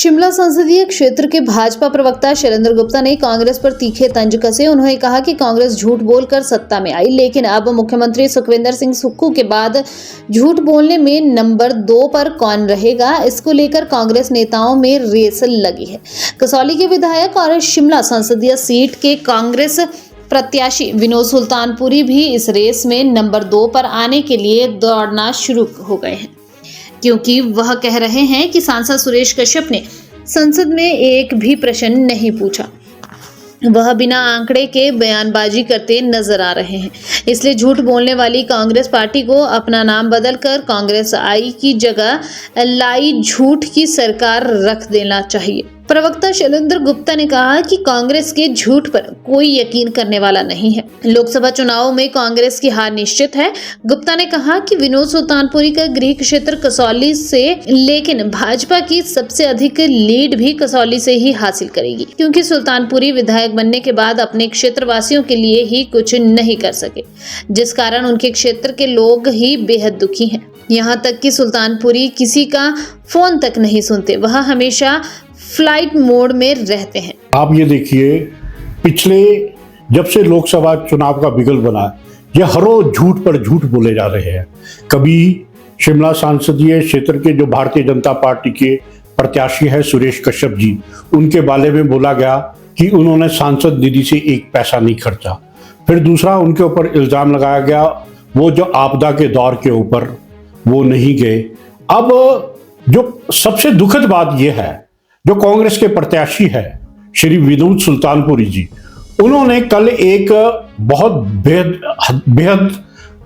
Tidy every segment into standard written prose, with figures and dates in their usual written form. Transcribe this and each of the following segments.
शिमला संसदीय क्षेत्र के भाजपा प्रवक्ता शैलेंद्र गुप्ता ने कांग्रेस पर तीखे तंज कसे। उन्होंने कहा कि कांग्रेस झूठ बोलकर सत्ता में आई, लेकिन अब मुख्यमंत्री सुखविंदर सिंह सुक्खू के बाद झूठ बोलने में नंबर 2 पर कौन रहेगा, इसको लेकर कांग्रेस नेताओं में रेस लगी है। कसौली के विधायक और शिमला संसदीय सीट के कांग्रेस प्रत्याशी विनोद सुल्तानपुरी भी इस रेस में नंबर 2 पर आने के लिए दौड़ना शुरू हो गए हैं, क्योंकि वह कह रहे हैं कि सांसद सुरेश कश्यप ने संसद में एक भी प्रश्न नहीं पूछा। वह बिना आंकड़े के बयानबाजी करते नजर आ रहे हैं। इसलिए झूठ बोलने वाली कांग्रेस पार्टी को अपना नाम बदलकर कांग्रेस आई की जगह लाई झूठ की सरकार रख देना चाहिए। प्रवक्ता शैलेंद्र गुप्ता ने कहा कि कांग्रेस के झूठ पर कोई यकीन करने वाला नहीं है। लोकसभा चुनाव में कांग्रेस की हार निश्चित है। गुप्ता ने कहा कि विनोद सुल्तानपुरी का गृह क्षेत्र कसौली से, लेकिन भाजपा की सबसे अधिक लीड भी कसौली से ही हासिल करेगी, क्योंकि सुल्तानपुरी विधायक बनने के बाद अपने क्षेत्र वासियों के लिए ही कुछ नहीं कर सके, जिस कारण उनके क्षेत्र के लोग ही बेहद दुखी हैं। यहाँ तक कि सुल्तानपुरी किसी का फोन तक नहीं सुनते, वह हमेशा फ्लाइट मोड में रहते हैं। आप ये देखिए, पिछले जब से लोकसभा चुनाव का बिगल बना, ये हर रोज झूठ पर झूठ बोले जा रहे हैं। कभी शिमला संसदीय क्षेत्र के जो भारतीय जनता पार्टी के प्रत्याशी है सुरेश कश्यप जी, उनके बारे में बोला गया कि उन्होंने सांसद निधि से एक पैसा नहीं खर्चा। फिर दूसरा, उनके ऊपर इल्जाम लगाया गया वो जो आपदा के दौर के ऊपर वो नहीं गए। अब जो सबसे दुखद बात यह है, जो कांग्रेस के प्रत्याशी है श्री विनोद सुल्तानपुरी जी, उन्होंने कल एक बहुत बेहद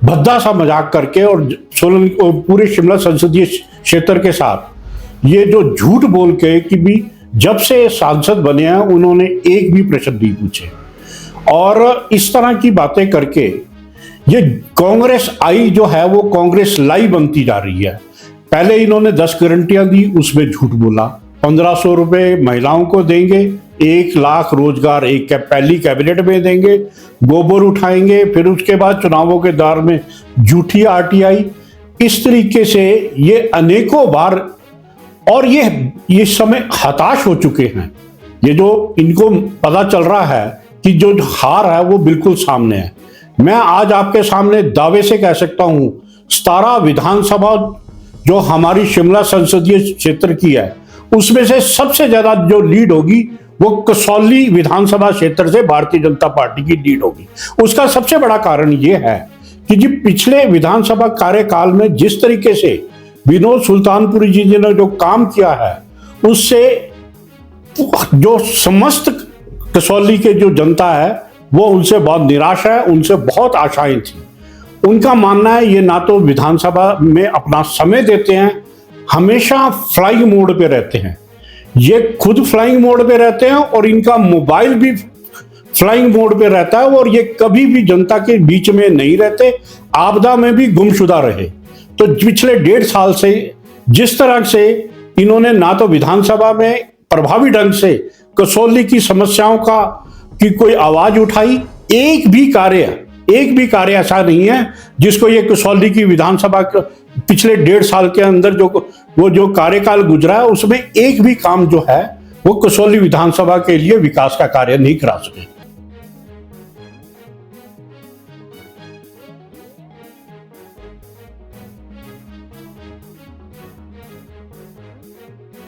भद्दा सा मजाक करके और पूरे शिमला संसदीय क्षेत्र के साथ ये जो झूठ बोल के कि भी जब से सांसद बने हैं उन्होंने एक भी प्रश्न नहीं पूछे, और इस तरह की बातें करके ये कांग्रेस आई जो है वो कांग्रेस लाई बनती जा रही है। पहले इन्होंने 10 गारंटियां दी, उसमें झूठ बोला। 1500 रुपए महिलाओं को देंगे, 1 लाख रोजगार एक पहली कैबिनेट में देंगे, गोबर उठाएंगे, फिर उसके बाद चुनावों के दौर में झूठी आरटीआई, इस तरीके से ये अनेकों बार, और ये समय हताश हो चुके हैं। ये जो इनको पता चल रहा है कि जो हार है वो बिल्कुल सामने है। मैं आज आपके सामने दावे से कह सकता हूं 17 विधानसभा जो हमारी शिमला संसदीय क्षेत्र की है, उसमें से सबसे ज्यादा जो लीड होगी वो कसौली विधानसभा क्षेत्र से भारतीय जनता पार्टी की लीड होगी। उसका सबसे बड़ा कारण ये है कि जी पिछले विधानसभा कार्यकाल में जिस तरीके से विनोद सुल्तानपुरी जी ने जो काम किया है, उससे जो समस्त कसौली के जो जनता है वो उनसे बहुत निराश है, उनसे बहुत आशाएं थी। उनका मानना है ये ना तो विधानसभा में अपना समय देते हैं, हमेशा फ्लाइंग मोड पे रहते हैं। ये खुद फ्लाइंग मोड पे रहते हैं और इनका मोबाइल भी फ्लाइंग मोड पे रहता है, और ये कभी भी जनता के बीच में नहीं रहते। आपदा में भी गुमशुदा रहे। तो पिछले 1.5 साल से जिस तरह से इन्होंने ना तो विधानसभा में प्रभावी ढंग से कसौली की समस्याओं की कोई आवाज उठाई, एक भी कार्य ऐसा नहीं है जिसको ये कसौली की विधानसभा पिछले 1.5 साल के अंदर जो कार्यकाल गुजरा है उसमें एक भी काम जो है वो कसौली विधानसभा के लिए विकास का कार्य नहीं करा सके।